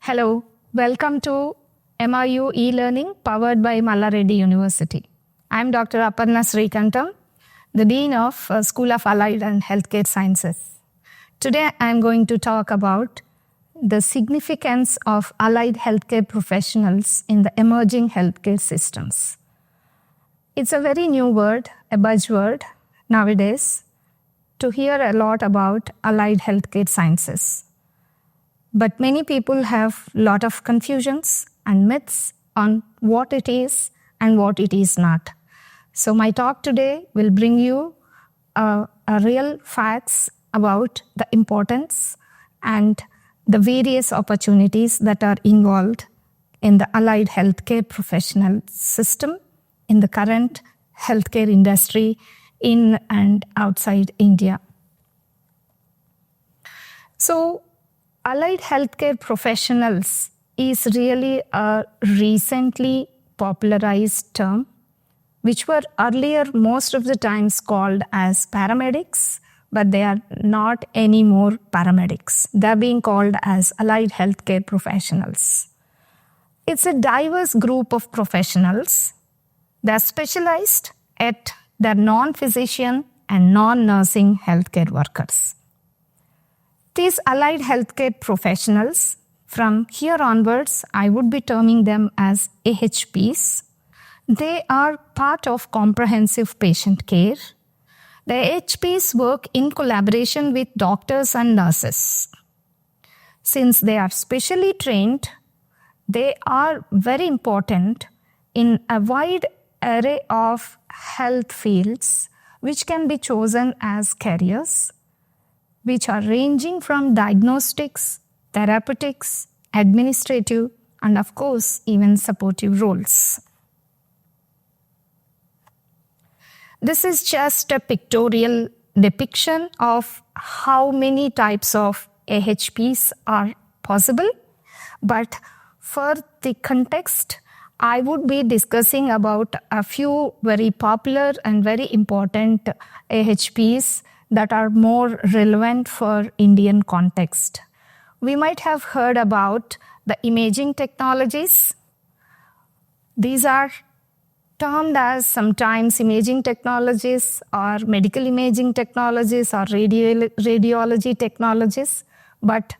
Hello, welcome to MRU E-Learning powered by Malla Reddy University. I'm Dr. Aparna Srikantam, the Dean of School of Allied and Healthcare Sciences. Today, I'm going to talk about the significance of allied healthcare professionals in the emerging healthcare systems. It's a very new word, a buzzword nowadays, to hear a lot about allied healthcare sciences. But many people have a lot of confusions and myths on what it is and what it is not. So my talk today will bring you real facts about the importance and the various opportunities that are involved in the allied healthcare professional system in the current healthcare industry in and outside India. So, allied healthcare professionals is really a recently popularized term, which were earlier most of the times called as paramedics, but they are not anymore paramedics. They're being called as allied healthcare professionals. It's a diverse group of professionals. They're specialized at their non-physician and non-nursing healthcare workers. These allied healthcare professionals, from here onwards, I would be terming them as AHPs. They are part of comprehensive patient care. The AHPs work in collaboration with doctors and nurses. Since they are specially trained, they are very important in a wide array of health fields which can be chosen as careers, which are ranging from diagnostics, therapeutics, administrative, and of course, even supportive roles. This is just a pictorial depiction of how many types of AHPs are possible, but for the context, I would be discussing about a few very popular and very important AHPs that are more relevant for Indian context. We might have heard about the imaging technologies. These are termed as sometimes imaging technologies or medical imaging technologies or radiology technologies, but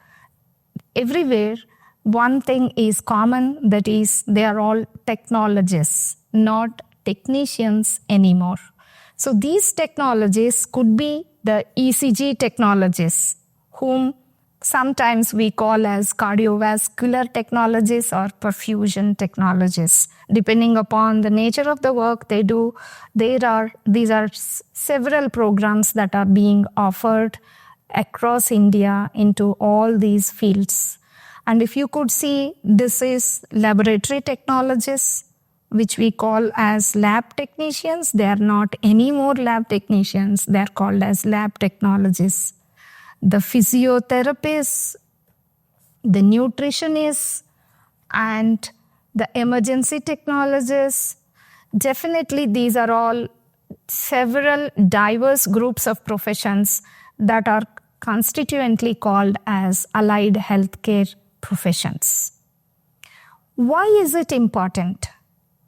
everywhere one thing is common, that is they are all technologists, not technicians anymore. So these technologies could be the ECG technologies, whom sometimes we call as cardiovascular technologies or perfusion technologies. Depending upon the nature of the work they do, these are several programs that are being offered across India into all these fields. And if you could see, this is laboratory technologists, which we call as lab technicians. They are not any more lab technicians. They are called as lab technologists. The physiotherapists, the nutritionists, and the emergency technologists. Definitely, these are all several diverse groups of professions that are constituently called as allied healthcare professions. Why is it important?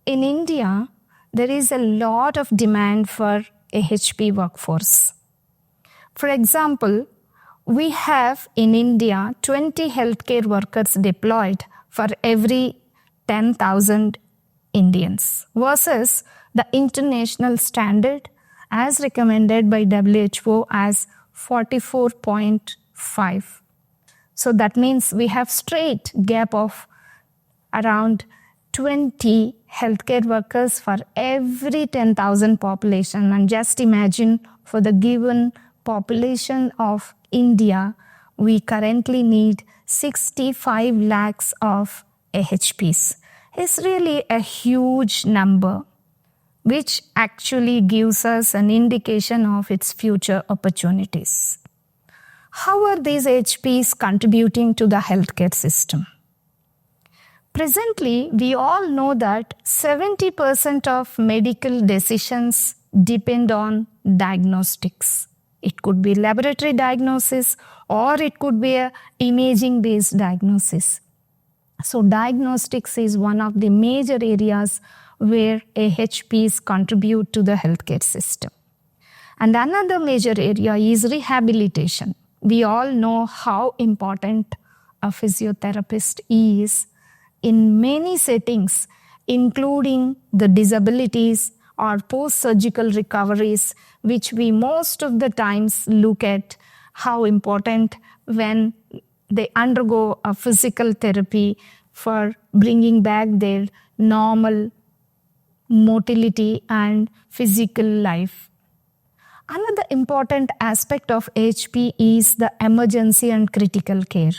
In India, there is a lot of demand for AHP workforce. For example, we have in India 20 healthcare workers deployed for every 10,000 Indians versus the international standard as recommended by WHO as 44.5. So that means we have straight gap of around 20 healthcare workers for every 10,000 population. And just imagine, for the given population of India, we currently need 65 lakhs of AHPs. It's really a huge number, which actually gives us an indication of its future opportunities. How are these AHPs contributing to the healthcare system? Presently, we all know that 70% of medical decisions depend on diagnostics. It could be laboratory diagnosis or it could be a imaging-based diagnosis. So diagnostics is one of the major areas where AHPs contribute to the healthcare system. And another major area is rehabilitation. We all know how important a physiotherapist is in many settings, including the disabilities or post-surgical recoveries, which we most of the times look at how important when they undergo a physical therapy for bringing back their normal motility and physical life. Another important aspect of HP is the emergency and critical care.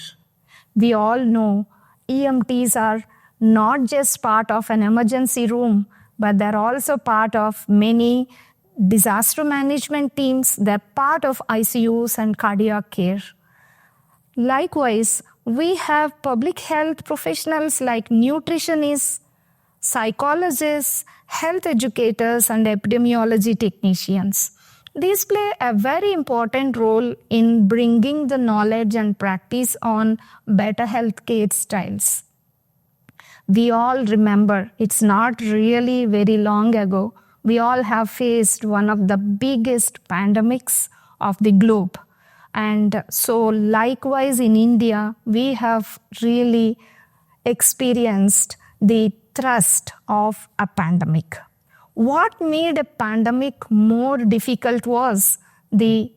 We all know EMTs are not just part of an emergency room, but they're also part of many disaster management teams. They're part of ICUs and cardiac care. Likewise, we have public health professionals like nutritionists, psychologists, health educators, and epidemiology technicians. These play a very important role in bringing the knowledge and practice on better healthcare styles. We all remember, it's not really very long ago, we all have faced one of the biggest pandemics of the globe. And so likewise in India, we have really experienced the thrust of a pandemic. What made a pandemic more difficult was the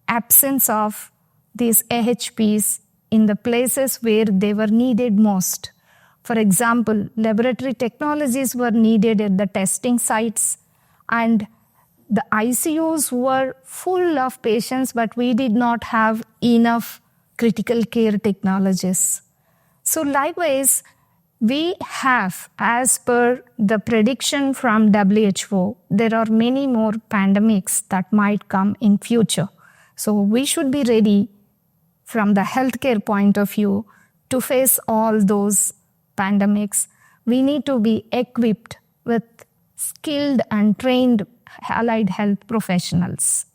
absence of these AHPs in the places where they were needed most. For example, laboratory technologies were needed at the testing sites, and the ICUs were full of patients, but we did not have enough critical care technologists. So likewise, we have, as per the prediction from WHO, there are many more pandemics that might come in future. So we should be ready from the healthcare point of view to face all those pandemics. We need to be equipped with skilled and trained allied health professionals.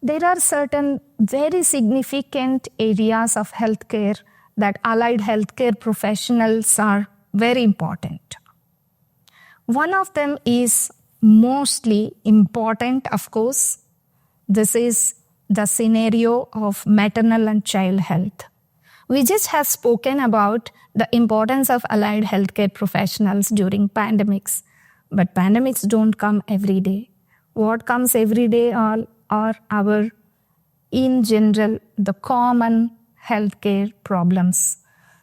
There are certain very significant areas of healthcare that allied healthcare professionals are very important. One of them is mostly important, of course. This is the scenario of maternal and child health. We just have spoken about the importance of allied healthcare professionals during pandemics, but pandemics don't come every day. What comes every day are our, in general, the common healthcare problems.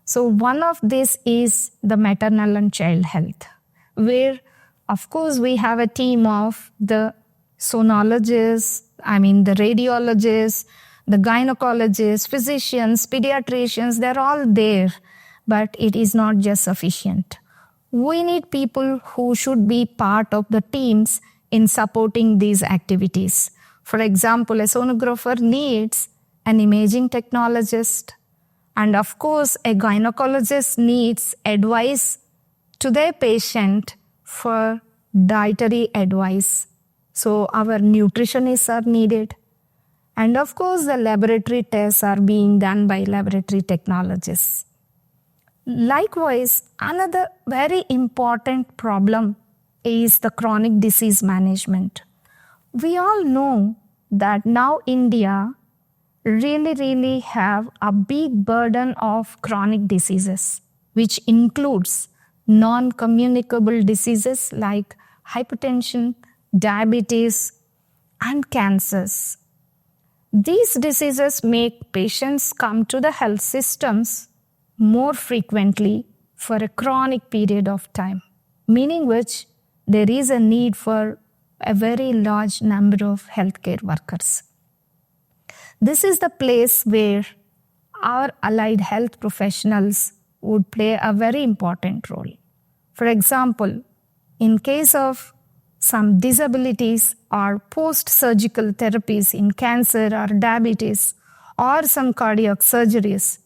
So one of this is the maternal and child health, where of course we have a team of the sonologists, the radiologists, the gynecologists, physicians, pediatricians, they're all there, but it is not just sufficient. We need people who should be part of the teams in supporting these activities. For example, a sonographer needs an imaging technologist, and of course, a gynecologist needs advice to their patient for dietary advice. So our nutritionists are needed. And of course, the laboratory tests are being done by laboratory technologists. Likewise, another very important problem is the chronic disease management. We all know that now India really have a big burden of chronic diseases, which includes non-communicable diseases like hypertension, diabetes, and cancers. These diseases make patients come to the health systems more frequently for a chronic period of time, meaning which there is a need for a very large number of healthcare workers. This is the place where our allied health professionals would play a very important role. For example, in case of some disabilities or post-surgical therapies in cancer or diabetes or some cardiac surgeries,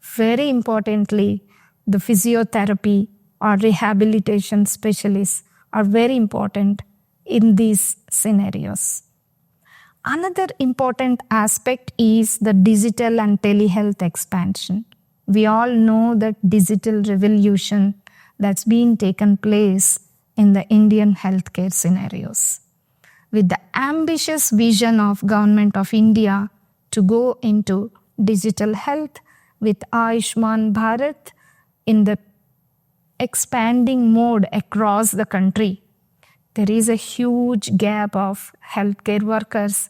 very importantly, the physiotherapy or rehabilitation specialists are very important in these scenarios. Another important aspect is the digital and telehealth expansion. we all know that digital revolution that's been taken place in the Indian healthcare scenarios. With the ambitious vision of Government of India to go into digital health with Ayushman Bharat in the expanding mode across the country, there is a huge gap of healthcare workers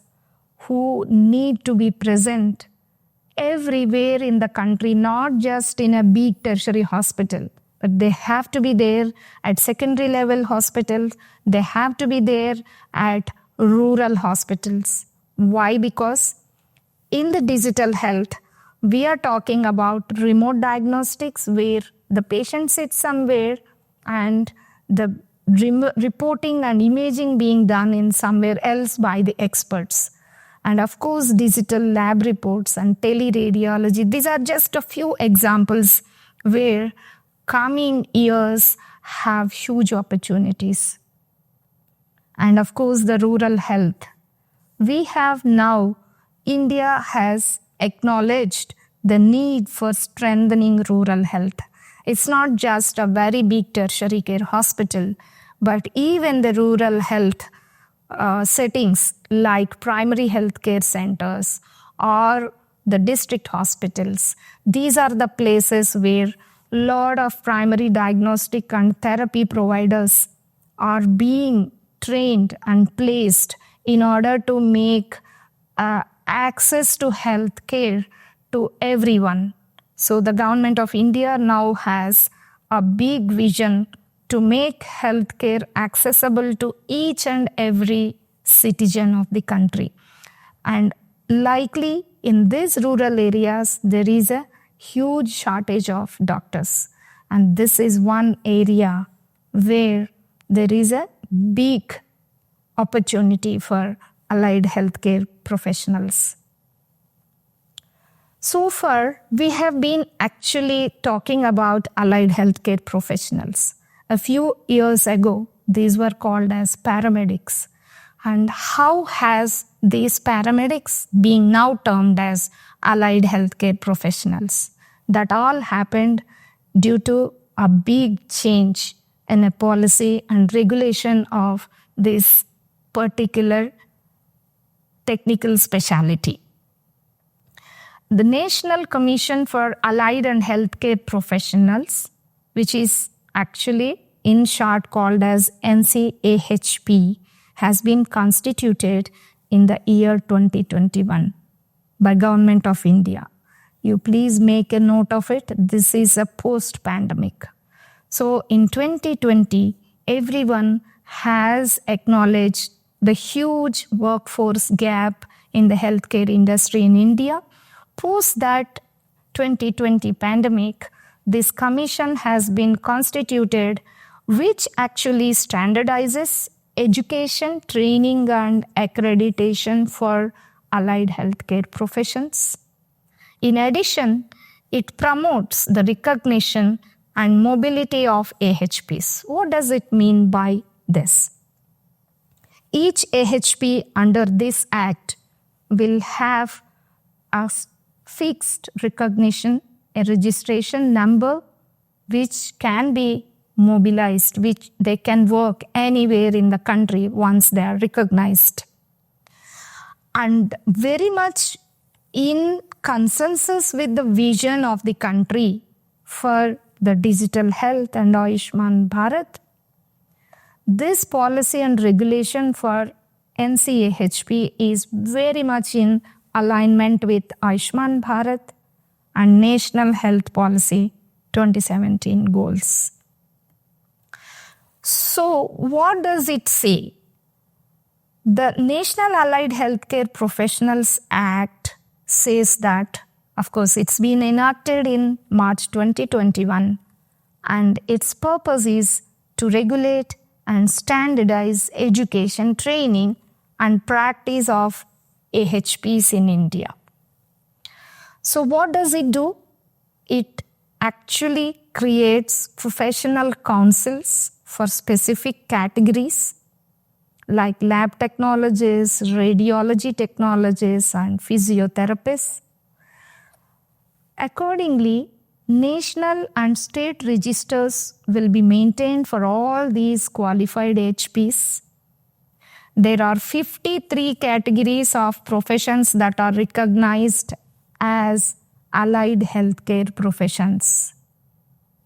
who need to be present everywhere in the country, not just in a big tertiary hospital, but they have to be there at secondary level hospitals. They have to be there at rural hospitals. Why? Because in the digital health, we are talking about remote diagnostics where the patient sits somewhere and the reporting and imaging being done in somewhere else by the experts. And of course, digital lab reports and teleradiology. These are just a few examples where coming years have huge opportunities. And of course, the rural health. We have now, India has acknowledged the need for strengthening rural health. It's not just a very big tertiary care hospital, but even the rural health settings like primary health care centers or the district hospitals. These are the places where a lot of primary diagnostic and therapy providers are being trained and placed in order to make access to health care to everyone. So the Government of India now has a big vision to make healthcare accessible to each and every citizen of the country. And likely in these rural areas, there is a huge shortage of doctors. And this is one area where there is a big opportunity for allied healthcare professionals. So far, we have been actually talking about allied healthcare professionals. A few years ago, these were called as paramedics. And how has these paramedics being now termed as allied healthcare professionals? That all happened due to a big change in a policy and regulation of this particular technical specialty. The National Commission for Allied and Healthcare Professionals, which is actually in short called as NCAHP, has been constituted in the year 2021 by Government of India. You please make a note of it. This is a post-pandemic. So in 2020, everyone has acknowledged the huge workforce gap in the healthcare industry in India. Post that 2020 pandemic, this commission has been constituted, which actually standardizes education, training, and accreditation for allied healthcare professions. In addition, it promotes the recognition and mobility of AHPs. What does it mean by this? Each AHP under this act will have a fixed recognition, a registration number which can be mobilized, which they can work anywhere in the country once they are recognized. And very much in consensus with the vision of the country for the digital health and Ayushman Bharat, this policy and regulation for NCAHP is very much in alignment with Ayushman Bharat and National Health Policy 2017 goals. So what does it say? The National Allied Healthcare Professionals Act says that, of course, it's been enacted in March 2021, and its purpose is to regulate and standardize education, training, and practice of AHPs in India. So what does it do? It actually creates professional councils for specific categories like lab technologists, radiology technologists, and physiotherapists. Accordingly, national and state registers will be maintained for all these qualified AHPs. There are 53 categories of professions that are recognized as allied healthcare professions.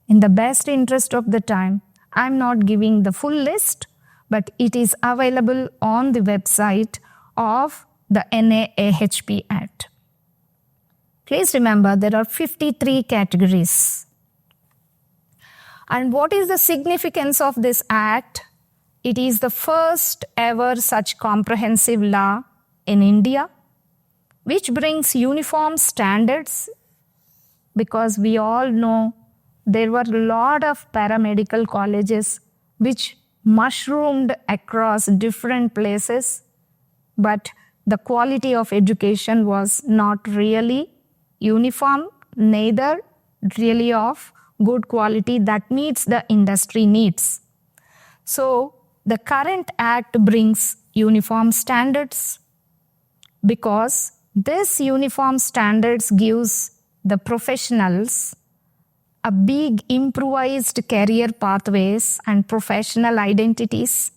In the best interest of the time, I'm not giving the full list, but it is available on the website of the NAAHP Act. Please remember there are 53 categories. And what is the significance of this act? It is the first ever such comprehensive law in India, which brings uniform standards, because we all know there were a lot of paramedical colleges which mushroomed across different places, but the quality of education was not really uniform, neither really of good quality that meets the industry needs. So the current act brings uniform standards, because this uniform standards gives the professionals a big improvised career pathways and professional identities.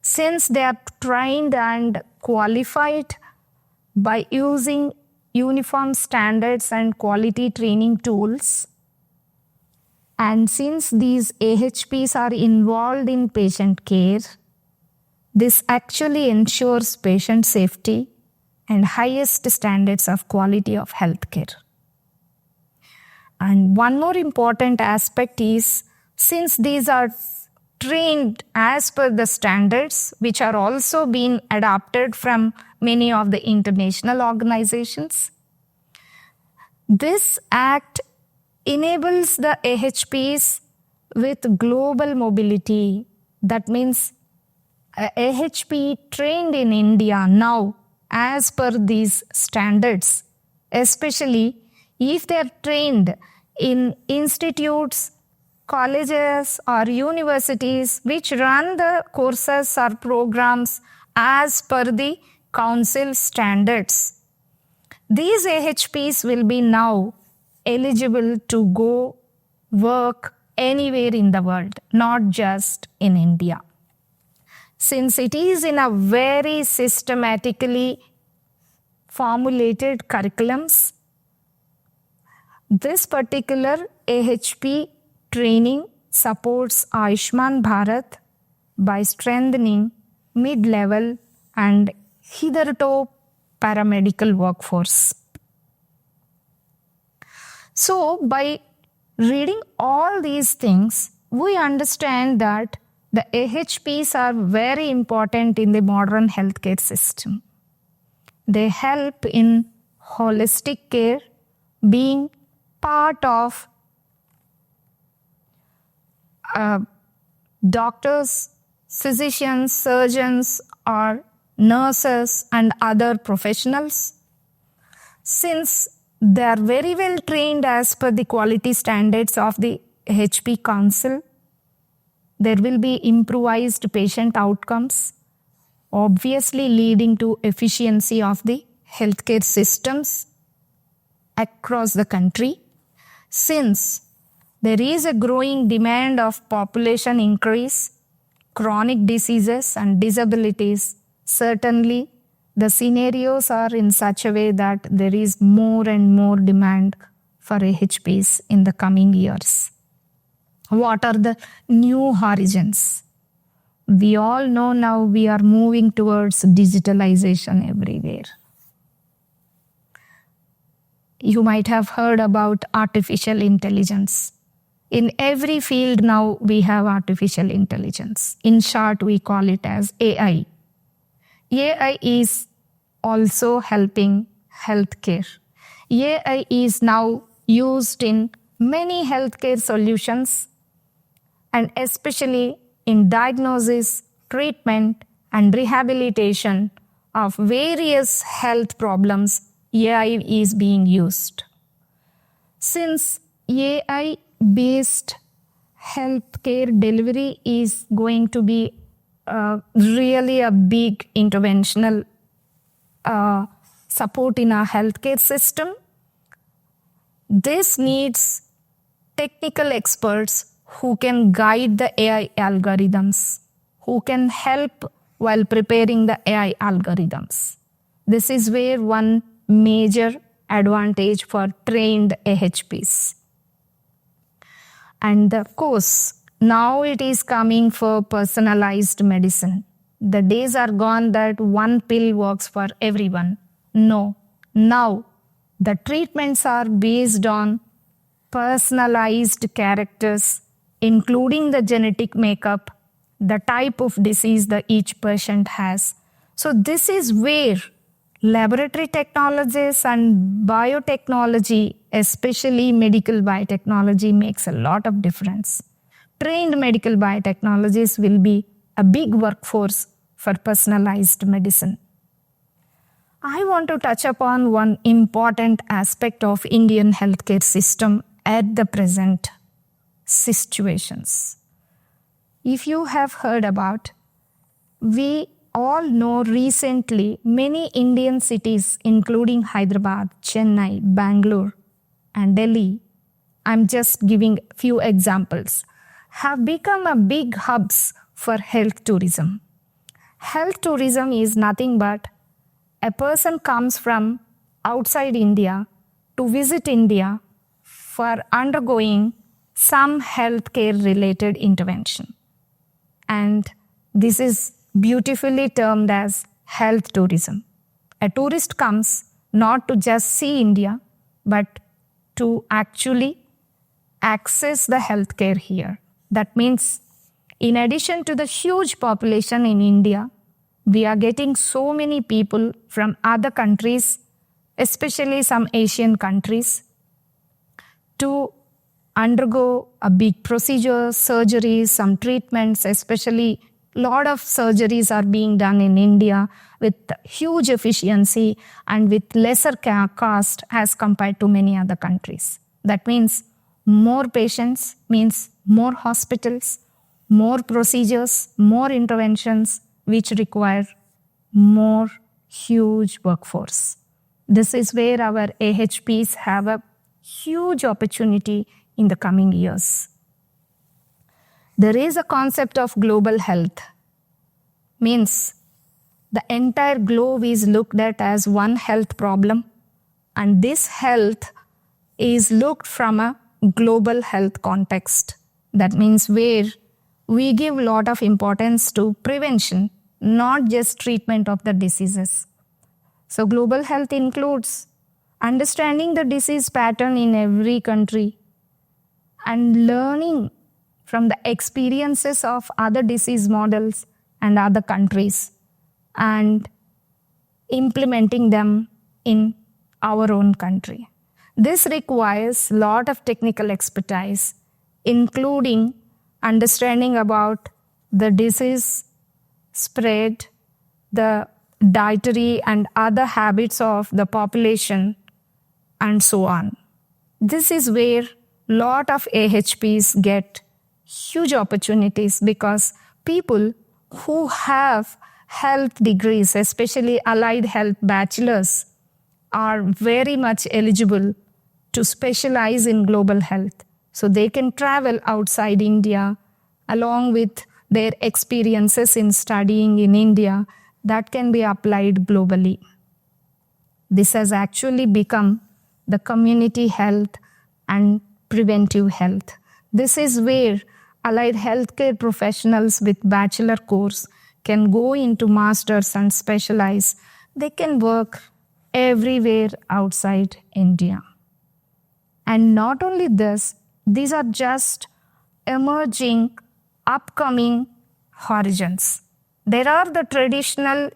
Since they are trained and qualified by using uniform standards and quality training tools, and since these AHPs are involved in patient care, this actually ensures patient safety and highest standards of quality of healthcare. And one more important aspect is, since these are trained as per the standards, which are also being adopted from many of the international organizations, this act enables the AHPs with global mobility. That means a AHP trained in India now as per these standards, especially if they are trained in institutes, colleges or universities which run the courses or programs as per the council standards, these AHPs will be now eligible to go work anywhere in the world, not just in India. Since it is in a very systematically formulated curriculums, this particular AHP training supports Ayushman Bharat by strengthening mid-level and hitherto paramedical workforce. So, by reading all these things, we understand that the AHPs are very important in the modern healthcare system. They help in holistic care, being part of doctors, physicians, surgeons, or nurses and other professionals. Since they are very well trained as per the quality standards of the HP Council, there will be improvised patient outcomes, obviously leading to efficiency of the healthcare systems across the country. Since there is a growing demand of population increase, chronic diseases and disabilities, certainly the scenarios are in such a way that there is more and more demand for AHPs in the coming years. What are the new horizons? We all know now we are moving towards digitalization everywhere. You might have heard about artificial intelligence. In every field now we have artificial intelligence. In short, we call it as AI. AI is also helping healthcare. AI is now used in many healthcare solutions, and especially in diagnosis, treatment, and rehabilitation of various health problems. AI is being used. Since AI-based healthcare delivery is going to be really a big interventional support in our healthcare system, This needs technical experts who can guide the AI algorithms, who can help while preparing the AI algorithms. This is where one major advantage for trained AHPs. And of course, now it is coming for personalized medicine. The days are gone that one pill works for everyone. No, now the treatments are based on personalized characters, including the genetic makeup, the type of disease that each patient has. So this is where laboratory technologies and biotechnology, especially medical biotechnology, makes a lot of difference. Trained medical biotechnologists will be a big workforce for personalized medicine. I want to touch upon one important aspect of Indian healthcare system at the present situations. If you have heard about, we all know recently many Indian cities, including Hyderabad, Chennai, Bangalore, and Delhi, I'm just giving a few examples, have become a big hubs for health tourism. Health tourism is nothing but a person comes from outside India to visit India for undergoing some healthcare related intervention. And this is beautifully termed as health tourism. A tourist comes not to just see India, but to actually access the healthcare here. That means, in addition to the huge population in India, we are getting so many people from other countries, especially some Asian countries, to undergo a big procedure, surgeries, some treatments, especially a lot of surgeries are being done in India with huge efficiency and with lesser cost as compared to many other countries. That means more patients means more hospitals, more procedures, more interventions, which require more huge workforce. This is where our AHPs have a huge opportunity in the coming years. There is a concept of global health. Means the entire globe is looked at as one health problem, and this health is looked from a global health context. That means where we give a lot of importance to prevention, not just treatment of the diseases. So global health includes understanding the disease pattern in every country and learning from the experiences of other disease models and other countries and implementing them in our own country. This requires a lot of technical expertise, including understanding about the disease spread, the dietary and other habits of the population, and so on. This is where a lot of AHPs get huge opportunities because people who have health degrees, especially allied health bachelors, are very much eligible to specialize in global health. So they can travel outside India along with their experiences in studying in India that can be applied globally. This has actually become the community health and preventive health. This is where allied healthcare professionals with bachelor course can go into masters and specialize. They can work everywhere outside India. And not only this, these are just emerging, upcoming horizons. There are the traditional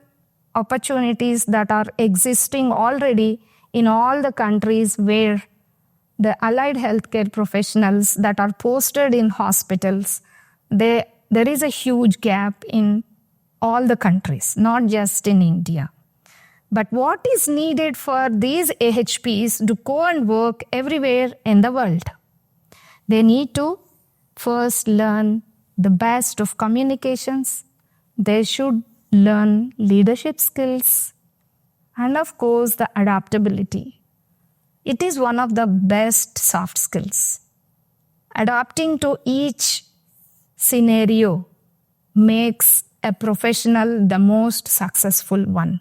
opportunities that are existing already in all the countries where the allied healthcare professionals that are posted in hospitals, there is a huge gap in all the countries, not just in India. But what is needed for these AHPs to go and work everywhere in the world? They need to first learn the best of communications. They should learn leadership skills and, of course, the adaptability. It is one of the best soft skills. Adapting to each scenario makes a professional the most successful one.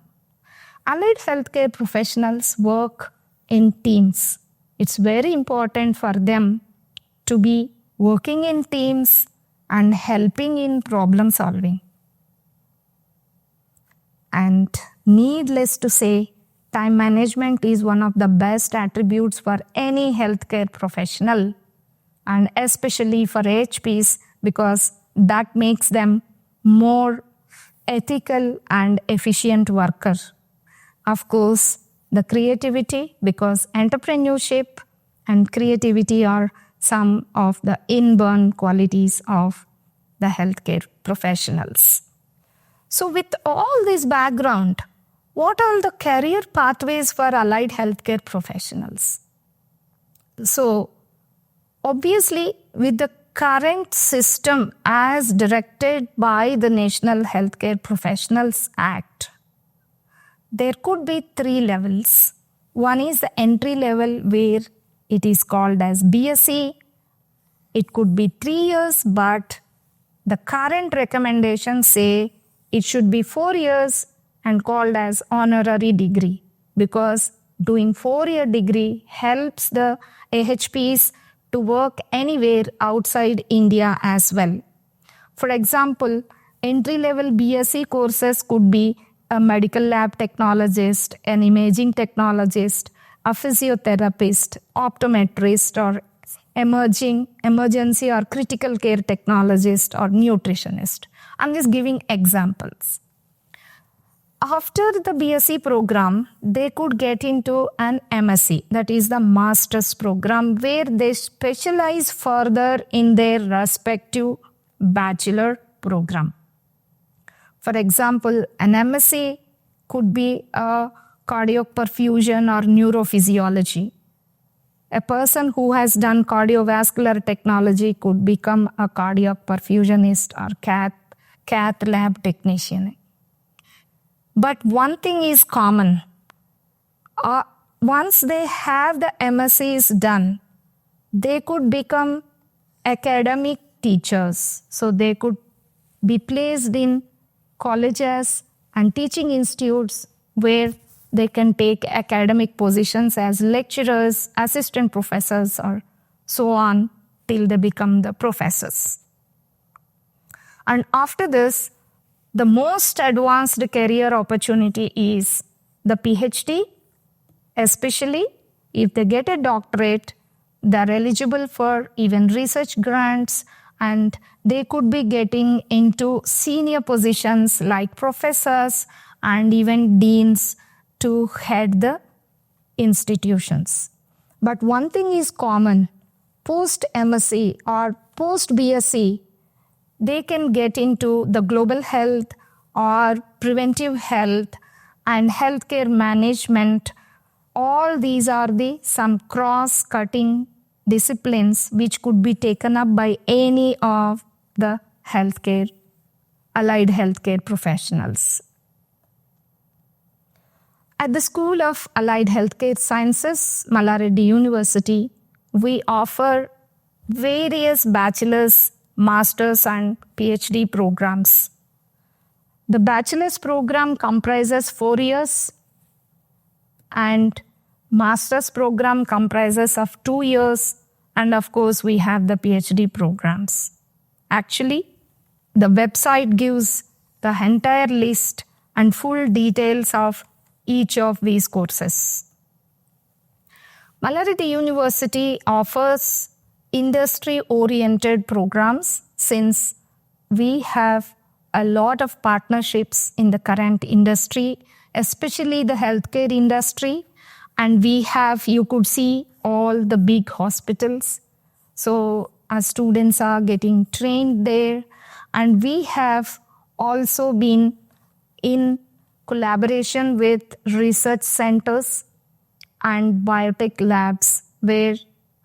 Allied healthcare professionals work in teams. It's very important for them to be working in teams and helping in problem solving. And needless to say, time management is one of the best attributes for any healthcare professional, and especially for HPs, because that makes them more ethical and efficient workers. Of course, the creativity, because entrepreneurship and creativity are some of the inborn qualities of the healthcare professionals. So with all this background, what are the career pathways for allied healthcare professionals? So obviously, with the current system as directed by the National Healthcare Professionals Act, there could be 3 levels. One is the entry level where it is called as BSc. It could be 3 years, but the current recommendations say it should be 4 years and called as honorary degree, because doing 4-year degree helps the AHPs to work anywhere outside India as well. For example, entry-level BSc courses could be a medical lab technologist, an imaging technologist, a physiotherapist, optometrist, or emergency or critical care technologist or nutritionist. I'm just giving examples. After the BSc program, they could get into an MSc, that is the master's program, where they specialize further in their respective bachelor program. For example, an MSc could be a cardiac perfusion or neurophysiology. A person who has done cardiovascular technology could become a cardiac perfusionist or cath lab technician. But one thing is common. Once they have the MScs done, they could become academic teachers. So they could be placed in colleges and teaching institutes where they can take academic positions as lecturers, assistant professors, or so on till they become the professors. And after this, the most advanced career opportunity is the PhD, especially if they get a doctorate, they're eligible for even research grants, and they could be getting into senior positions like professors and even deans to head the institutions. But one thing is common, post-MSc or post-BSc, they can get into the global health or preventive health and healthcare management. All these are some cross-cutting disciplines which could be taken up by any of the allied healthcare professionals. At the School of Allied Healthcare Sciences, Malla Reddy University, we offer various bachelor's, master's, and PhD programs. The bachelor's program comprises 4 years, and master's program comprises of 2 years, and of course we have the PhD programs. Actually, the website gives the entire list and full details of each of these courses. Malla Reddy University offers industry-oriented programs since we have a lot of partnerships in the current industry, especially the healthcare industry. And we have, you could see all the big hospitals. So our students are getting trained there. And we have also been in collaboration with research centers and biotech labs where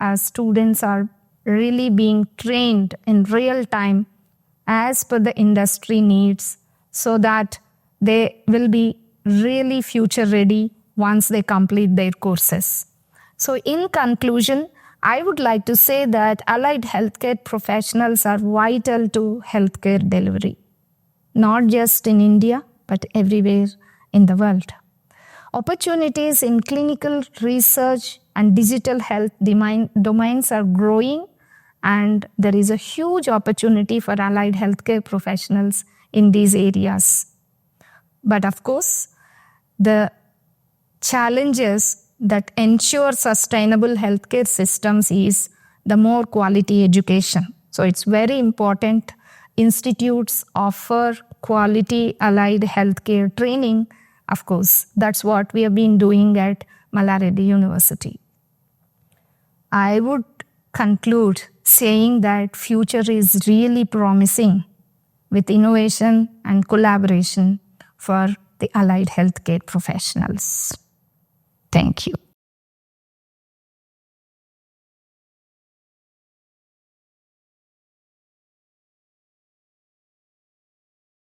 our students are really being trained in real time as per the industry needs, so that they will be really future ready once they complete their courses. So in conclusion, I would like to say that allied healthcare professionals are vital to healthcare delivery, not just in India, but everywhere in the world. Opportunities in clinical research and digital health domains are growing, and there is a huge opportunity for allied healthcare professionals in these areas. But of course, the challenges that ensure sustainable healthcare systems is the more quality education. So it's very important institutes offer quality allied healthcare training. Of course, that's what we have been doing at Malla Reddy University. I would conclude saying that future is really promising with innovation and collaboration for the allied healthcare professionals. Thank you.